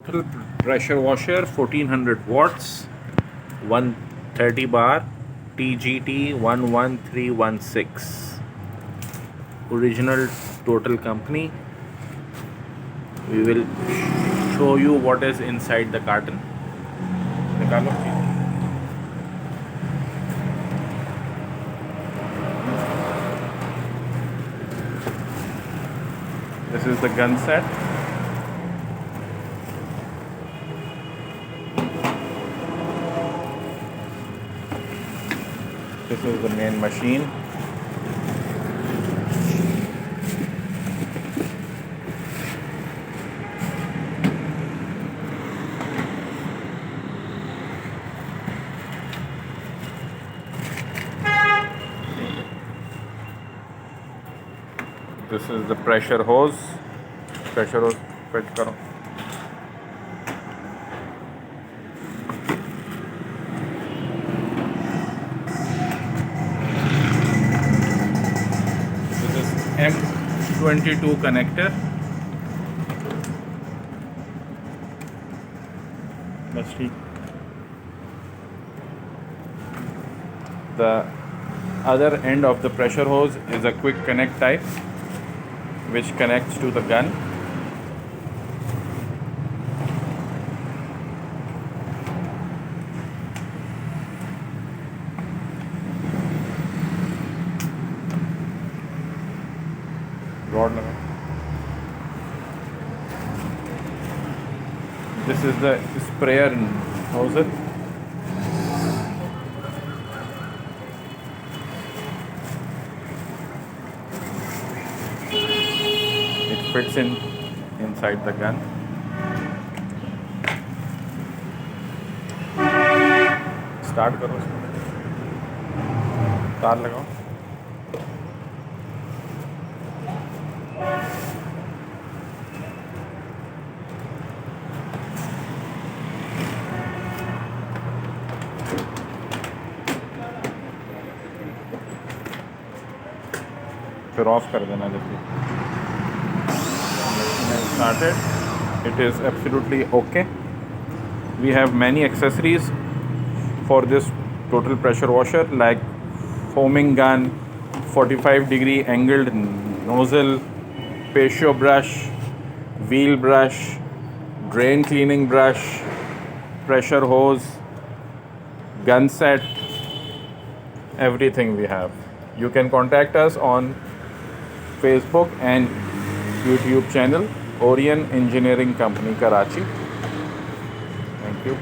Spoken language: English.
Total pressure washer, 1400 watts, 130 bar, TGT11316. Original total company. We will show you what is inside the carton. निकालो. This is the gun set. This is the main machine. This is the pressure hose. Pressure hose fit करो. This is M22 connector. Let's see. The other end of the pressure hose is a quick connect type, which connects to the gun. Rod लगा. This is the sprayer nozzle. It fits inside the gun. Start करो. तार लगाओ. फिर of कर देना. देखिए, started. It is absolutely okay. We have many accessories for this total pressure washer, like foaming gun, 45-degree angled nozzle, patio brush, wheel brush, drain cleaning brush, pressure hose, gun set, everything we have. You can contact us on Facebook and YouTube channel, Orion Engineering Company, Karachi. Thank you.